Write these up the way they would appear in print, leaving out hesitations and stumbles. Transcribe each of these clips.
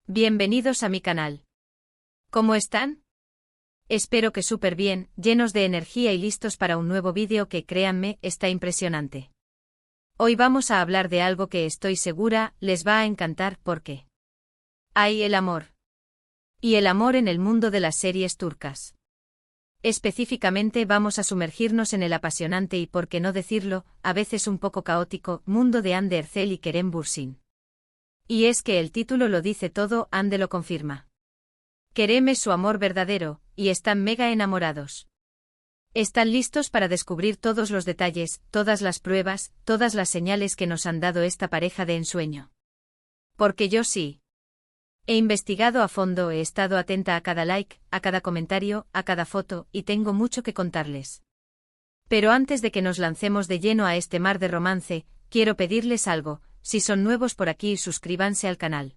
Bienvenidos a mi canal. ¿Cómo están? Espero que súper bien, llenos de energía y listos para un nuevo vídeo que, créanme, está impresionante. Hoy vamos a hablar de algo que estoy segura les va a encantar porque hay el amor. Y el amor en el mundo de las series turcas. Específicamente vamos a sumergirnos en el apasionante y, por qué no decirlo, a veces un poco caótico, mundo de Hande Erçel y Kerem Bürsin. Y es que el título lo dice todo, Hande lo confirma. Kerem es su amor verdadero, y están mega enamorados. Están listos para descubrir todos los detalles, todas las pruebas, todas las señales que nos han dado esta pareja de ensueño. Porque yo sí. He investigado a fondo, he estado atenta a cada like, a cada comentario, a cada foto, y tengo mucho que contarles. Pero antes de que nos lancemos de lleno a este mar de romance, quiero pedirles algo: si son nuevos por aquí, suscríbanse al canal.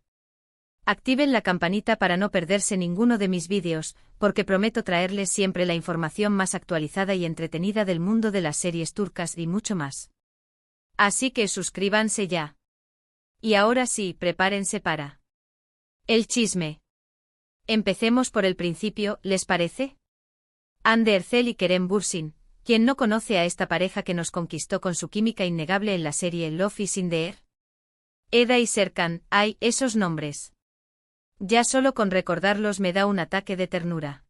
Activen la campanita para no perderse ninguno de mis vídeos, porque prometo traerles siempre la información más actualizada y entretenida del mundo de las series turcas y mucho más. Así que suscríbanse ya. Y ahora sí, prepárense para el chisme. Empecemos por el principio, ¿les parece? Hande Erçel y Kerem Bürsin. ¿Quién no conoce a esta pareja que nos conquistó con su química innegable en la serie Love is in the Air? Eda y Serkan, ay, esos nombres. Ya solo con recordarlos me da un ataque de ternura.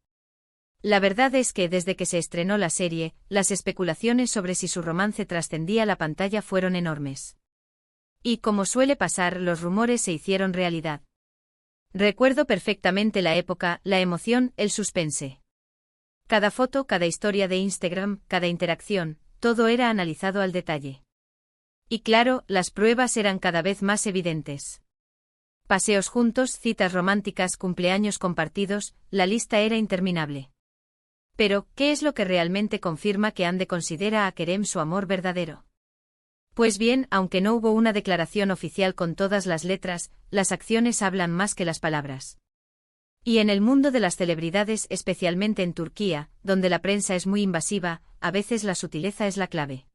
La verdad es que desde que se estrenó la serie, las especulaciones sobre si su romance trascendía la pantalla fueron enormes. Y como suele pasar, los rumores se hicieron realidad. Recuerdo perfectamente la época, la emoción, el suspense. Cada foto, cada historia de Instagram, cada interacción, todo era analizado al detalle. Y claro, las pruebas eran cada vez más evidentes. Paseos juntos, citas románticas, cumpleaños compartidos, la lista era interminable. Pero, ¿qué es lo que realmente confirma que Hande considera a Kerem su amor verdadero? Pues bien, aunque no hubo una declaración oficial con todas las letras, las acciones hablan más que las palabras. Y en el mundo de las celebridades, especialmente en Turquía, donde la prensa es muy invasiva, a veces la sutileza es la clave.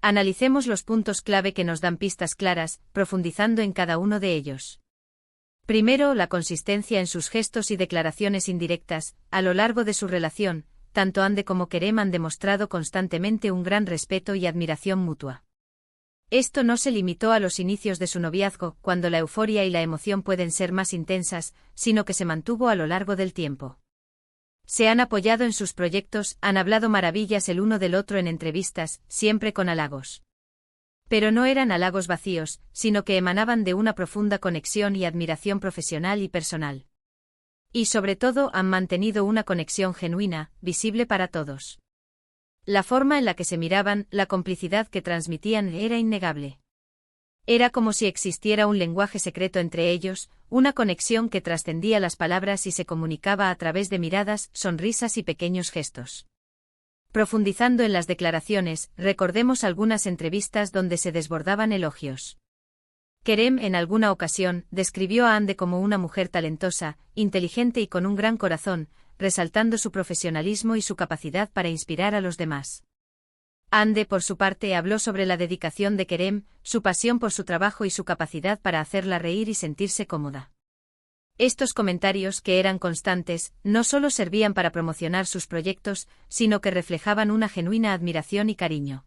Analicemos los puntos clave que nos dan pistas claras, profundizando en cada uno de ellos. Primero, la consistencia en sus gestos y declaraciones indirectas. A lo largo de su relación, tanto Hande como Kerem han demostrado constantemente un gran respeto y admiración mutua. Esto no se limitó a los inicios de su noviazgo, cuando la euforia y la emoción pueden ser más intensas, sino que se mantuvo a lo largo del tiempo. Se han apoyado en sus proyectos, han hablado maravillas el uno del otro en entrevistas, siempre con halagos. Pero no eran halagos vacíos, sino que emanaban de una profunda conexión y admiración profesional y personal. Y sobre todo han mantenido una conexión genuina, visible para todos. La forma en la que se miraban, la complicidad que transmitían era innegable. Era como si existiera un lenguaje secreto entre ellos, una conexión que trascendía las palabras y se comunicaba a través de miradas, sonrisas y pequeños gestos. Profundizando en las declaraciones, recordemos algunas entrevistas donde se desbordaban elogios. Kerem, en alguna ocasión, describió a Hande como una mujer talentosa, inteligente y con un gran corazón, resaltando su profesionalismo y su capacidad para inspirar a los demás. Hande, por su parte, habló sobre la dedicación de Kerem, su pasión por su trabajo y su capacidad para hacerla reír y sentirse cómoda. Estos comentarios, que eran constantes, no solo servían para promocionar sus proyectos, sino que reflejaban una genuina admiración y cariño.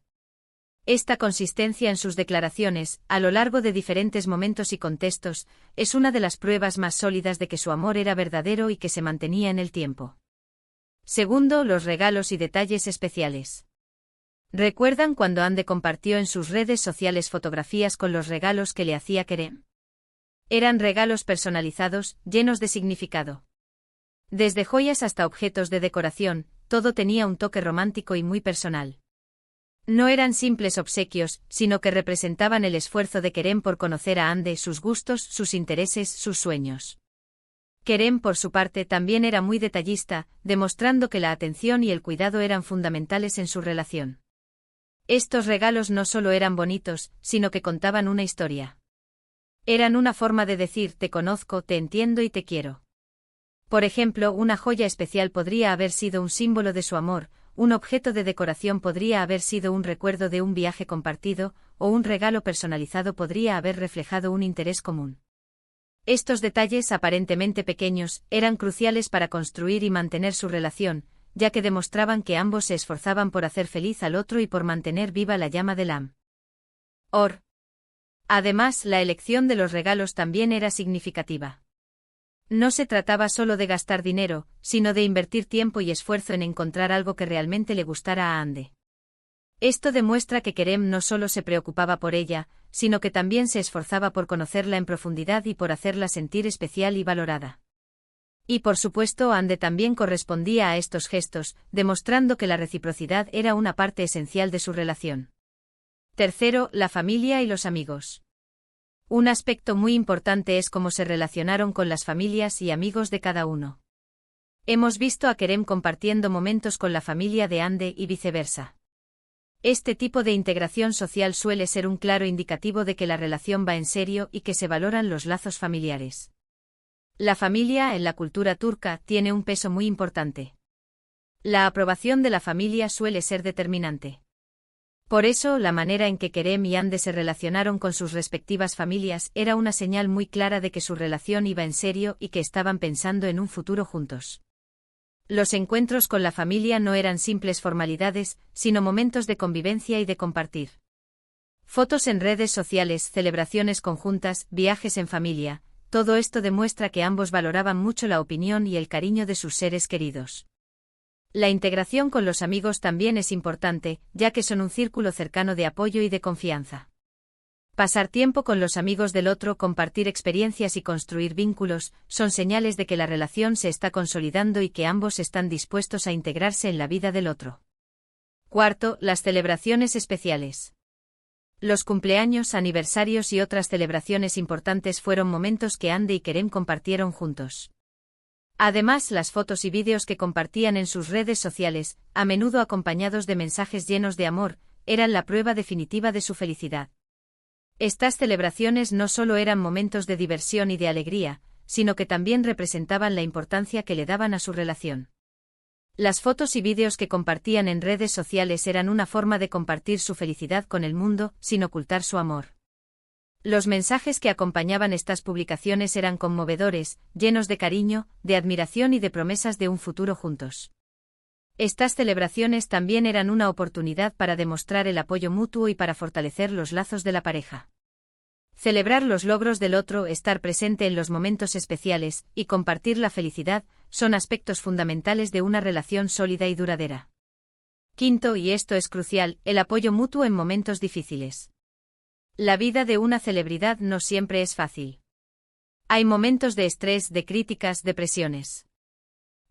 Esta consistencia en sus declaraciones, a lo largo de diferentes momentos y contextos, es una de las pruebas más sólidas de que su amor era verdadero y que se mantenía en el tiempo. Segundo, los regalos y detalles especiales. ¿Recuerdan cuando Hande compartió en sus redes sociales fotografías con los regalos que le hacía Kerem? Eran regalos personalizados, llenos de significado. Desde joyas hasta objetos de decoración, todo tenía un toque romántico y muy personal. No eran simples obsequios, sino que representaban el esfuerzo de Kerem por conocer a Hande, sus gustos, sus intereses, sus sueños. Kerem, por su parte, también era muy detallista, demostrando que la atención y el cuidado eran fundamentales en su relación. Estos regalos no solo eran bonitos, sino que contaban una historia. Eran una forma de decir: te conozco, te entiendo y te quiero. Por ejemplo, una joya especial podría haber sido un símbolo de su amor, un objeto de decoración podría haber sido un recuerdo de un viaje compartido, o un regalo personalizado podría haber reflejado un interés común. Estos detalles aparentemente pequeños eran cruciales para construir y mantener su relación, ya que demostraban que ambos se esforzaban por hacer feliz al otro y por mantener viva la llama del amor. Además, la elección de los regalos también era significativa. No se trataba solo de gastar dinero, sino de invertir tiempo y esfuerzo en encontrar algo que realmente le gustara a Ande. Esto demuestra que Kerem no solo se preocupaba por ella, sino que también se esforzaba por conocerla en profundidad y por hacerla sentir especial y valorada. Y por supuesto, Ande también correspondía a estos gestos, demostrando que la reciprocidad era una parte esencial de su relación. Tercero, la familia y los amigos. Un aspecto muy importante es cómo se relacionaron con las familias y amigos de cada uno. Hemos visto a Kerem compartiendo momentos con la familia de Ande y viceversa. Este tipo de integración social suele ser un claro indicativo de que la relación va en serio y que se valoran los lazos familiares. La familia en la cultura turca tiene un peso muy importante. La aprobación de la familia suele ser determinante. Por eso, la manera en que Kerem y Ande se relacionaron con sus respectivas familias era una señal muy clara de que su relación iba en serio y que estaban pensando en un futuro juntos. Los encuentros con la familia no eran simples formalidades, sino momentos de convivencia y de compartir. Fotos en redes sociales, celebraciones conjuntas, viajes en familia, todo esto demuestra que ambos valoraban mucho la opinión y el cariño de sus seres queridos. La integración con los amigos también es importante, ya que son un círculo cercano de apoyo y de confianza. Pasar tiempo con los amigos del otro, compartir experiencias y construir vínculos, son señales de que la relación se está consolidando y que ambos están dispuestos a integrarse en la vida del otro. Cuarto, las celebraciones especiales. Los cumpleaños, aniversarios y otras celebraciones importantes fueron momentos que Ande y Kerem compartieron juntos. Además, las fotos y vídeos que compartían en sus redes sociales, a menudo acompañados de mensajes llenos de amor, eran la prueba definitiva de su felicidad. Estas celebraciones no solo eran momentos de diversión y de alegría, sino que también representaban la importancia que le daban a su relación. Las fotos y vídeos que compartían en redes sociales eran una forma de compartir su felicidad con el mundo, sin ocultar su amor. Los mensajes que acompañaban estas publicaciones eran conmovedores, llenos de cariño, de admiración y de promesas de un futuro juntos. Estas celebraciones también eran una oportunidad para demostrar el apoyo mutuo y para fortalecer los lazos de la pareja. Celebrar los logros del otro, estar presente en los momentos especiales y compartir la felicidad son aspectos fundamentales de una relación sólida y duradera. Quinto, y esto es crucial, el apoyo mutuo en momentos difíciles. La vida de una celebridad no siempre es fácil. Hay momentos de estrés, de críticas, de presiones.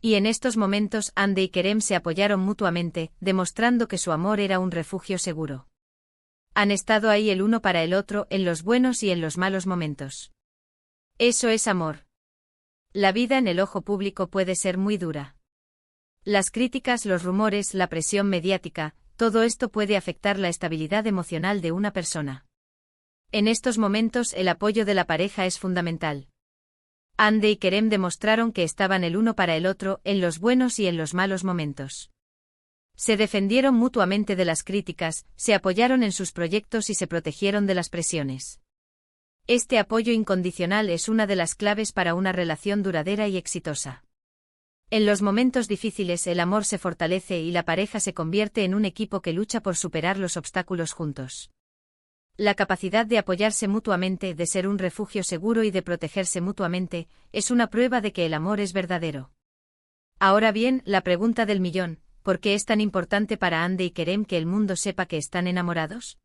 Y en estos momentos Ande y Kerem se apoyaron mutuamente, demostrando que su amor era un refugio seguro. Han estado ahí el uno para el otro en los buenos y en los malos momentos. Eso es amor. La vida en el ojo público puede ser muy dura. Las críticas, los rumores, la presión mediática, todo esto puede afectar la estabilidad emocional de una persona. En estos momentos el apoyo de la pareja es fundamental. Ande y Kerem demostraron que estaban el uno para el otro en los buenos y en los malos momentos. Se defendieron mutuamente de las críticas, se apoyaron en sus proyectos y se protegieron de las presiones. Este apoyo incondicional es una de las claves para una relación duradera y exitosa. En los momentos difíciles el amor se fortalece y la pareja se convierte en un equipo que lucha por superar los obstáculos juntos. La capacidad de apoyarse mutuamente, de ser un refugio seguro y de protegerse mutuamente, es una prueba de que el amor es verdadero. Ahora bien, la pregunta del millón, ¿por qué es tan importante para Ande y Kerem que el mundo sepa que están enamorados?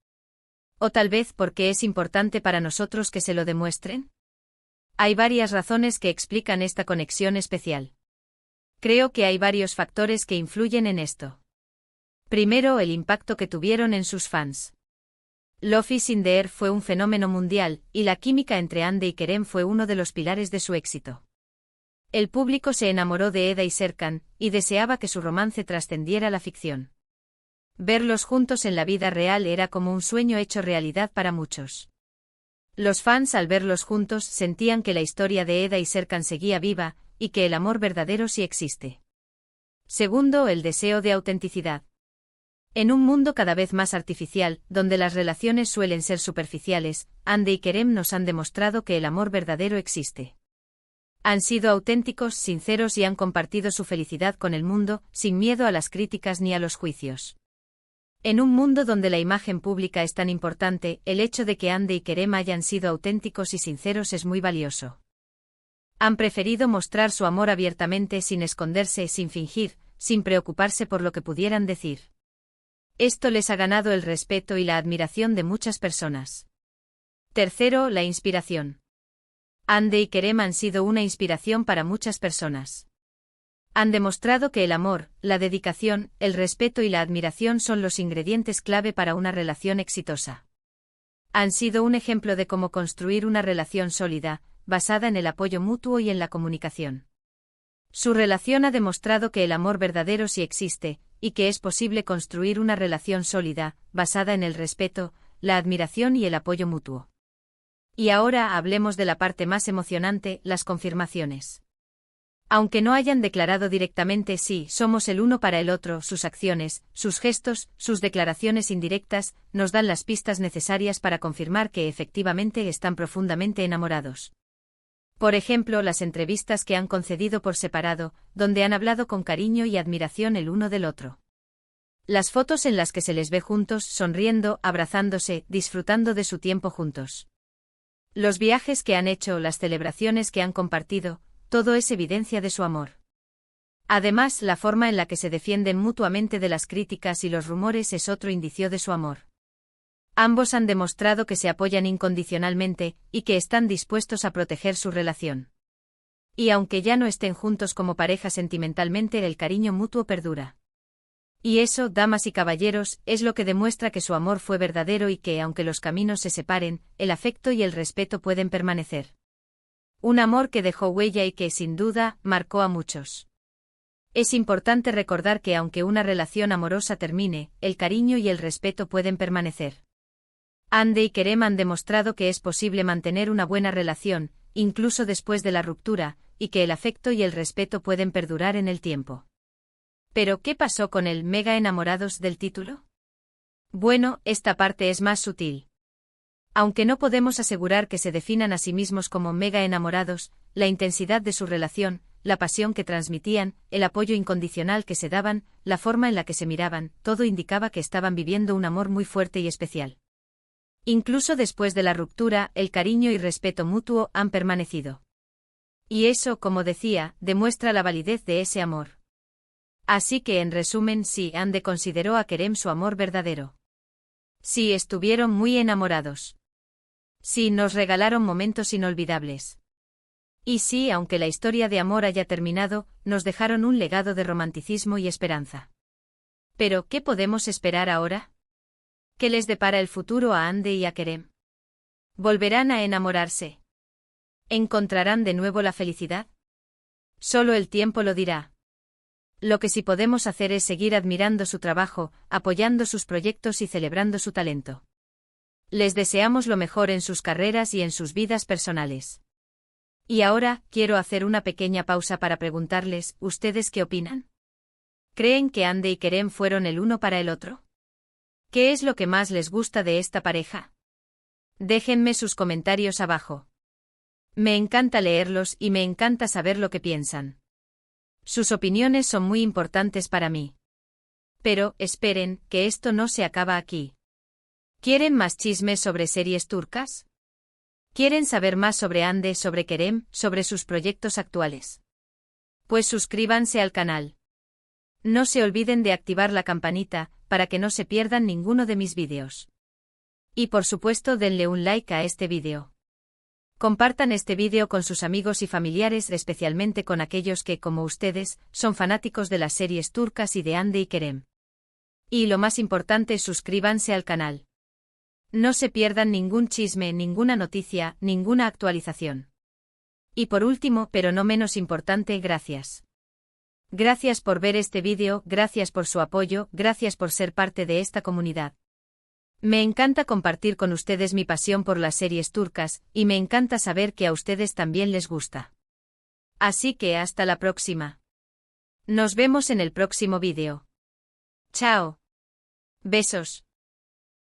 ¿O tal vez por qué es importante para nosotros que se lo demuestren? Hay varias razones que explican esta conexión especial. Creo que hay varios factores que influyen en esto. Primero, el impacto que tuvieron en sus fans. Love is in the Air fue un fenómeno mundial, y la química entre Ande y Kerem fue uno de los pilares de su éxito. El público se enamoró de Eda y Serkan, y deseaba que su romance trascendiera la ficción. Verlos juntos en la vida real era como un sueño hecho realidad para muchos. Los fans al verlos juntos sentían que la historia de Eda y Serkan seguía viva, y que el amor verdadero sí existe. Segundo, el deseo de autenticidad. En un mundo cada vez más artificial, donde las relaciones suelen ser superficiales, Hande y Kerem nos han demostrado que el amor verdadero existe. Han sido auténticos, sinceros y han compartido su felicidad con el mundo, sin miedo a las críticas ni a los juicios. En un mundo donde la imagen pública es tan importante, el hecho de que Hande y Kerem hayan sido auténticos y sinceros es muy valioso. Han preferido mostrar su amor abiertamente sin esconderse, sin fingir, sin preocuparse por lo que pudieran decir. Esto les ha ganado el respeto y la admiración de muchas personas. Tercero, la inspiración. Hande y Kerem han sido una inspiración para muchas personas. Han demostrado que el amor, la dedicación, el respeto y la admiración son los ingredientes clave para una relación exitosa. Han sido un ejemplo de cómo construir una relación sólida, basada en el apoyo mutuo y en la comunicación. Su relación ha demostrado que el amor verdadero sí existe, y que es posible construir una relación sólida, basada en el respeto, la admiración y el apoyo mutuo. Y ahora hablemos de la parte más emocionante, las confirmaciones. Aunque no hayan declarado directamente sí, somos el uno para el otro, sus acciones, sus gestos, sus declaraciones indirectas, nos dan las pistas necesarias para confirmar que efectivamente están profundamente enamorados. Por ejemplo, las entrevistas que han concedido por separado, donde han hablado con cariño y admiración el uno del otro. Las fotos en las que se les ve juntos, sonriendo, abrazándose, disfrutando de su tiempo juntos. Los viajes que han hecho, las celebraciones que han compartido, todo es evidencia de su amor. Además, la forma en la que se defienden mutuamente de las críticas y los rumores es otro indicio de su amor. Ambos han demostrado que se apoyan incondicionalmente, y que están dispuestos a proteger su relación. Y aunque ya no estén juntos como pareja sentimentalmente, el cariño mutuo perdura. Y eso, damas y caballeros, es lo que demuestra que su amor fue verdadero y que, aunque los caminos se separen, el afecto y el respeto pueden permanecer. Un amor que dejó huella y que, sin duda, marcó a muchos. Es importante recordar que aunque una relación amorosa termine, el cariño y el respeto pueden permanecer. Hande y Kerem han demostrado que es posible mantener una buena relación, incluso después de la ruptura, y que el afecto y el respeto pueden perdurar en el tiempo. ¿Pero qué pasó con el mega enamorados del título? Bueno, esta parte es más sutil. Aunque no podemos asegurar que se definan a sí mismos como mega enamorados, la intensidad de su relación, la pasión que transmitían, el apoyo incondicional que se daban, la forma en la que se miraban, todo indicaba que estaban viviendo un amor muy fuerte y especial. Incluso después de la ruptura, el cariño y respeto mutuo han permanecido. Y eso, como decía, demuestra la validez de ese amor. Así que, en resumen, sí, Hande consideró a Kerem su amor verdadero. Sí, estuvieron muy enamorados. Sí, nos regalaron momentos inolvidables. Y sí, aunque la historia de amor haya terminado, nos dejaron un legado de romanticismo y esperanza. Pero, ¿qué podemos esperar ahora? ¿Qué les depara el futuro a Hande y a Kerem? ¿Volverán a enamorarse? ¿Encontrarán de nuevo la felicidad? Solo el tiempo lo dirá. Lo que sí podemos hacer es seguir admirando su trabajo, apoyando sus proyectos y celebrando su talento. Les deseamos lo mejor en sus carreras y en sus vidas personales. Y ahora, quiero hacer una pequeña pausa para preguntarles, ¿ustedes qué opinan? ¿Creen que Hande y Kerem fueron el uno para el otro? ¿Qué es lo que más les gusta de esta pareja? Déjenme sus comentarios abajo. Me encanta leerlos y me encanta saber lo que piensan. Sus opiniones son muy importantes para mí. Pero, esperen, que esto no se acaba aquí. ¿Quieren más chismes sobre series turcas? ¿Quieren saber más sobre Hande, sobre Kerem, sobre sus proyectos actuales? Pues suscríbanse al canal. No se olviden de activar la campanita, para que no se pierdan ninguno de mis vídeos. Y por supuesto denle un like a este vídeo. Compartan este vídeo con sus amigos y familiares, especialmente con aquellos que, como ustedes, son fanáticos de las series turcas y de Hande y Kerem. Y lo más importante, suscríbanse al canal. No se pierdan ningún chisme, ninguna noticia, ninguna actualización. Y por último, pero no menos importante, gracias. Gracias por ver este vídeo, gracias por su apoyo, gracias por ser parte de esta comunidad. Me encanta compartir con ustedes mi pasión por las series turcas, y me encanta saber que a ustedes también les gusta. Así que hasta la próxima. Nos vemos en el próximo vídeo. Chao. Besos.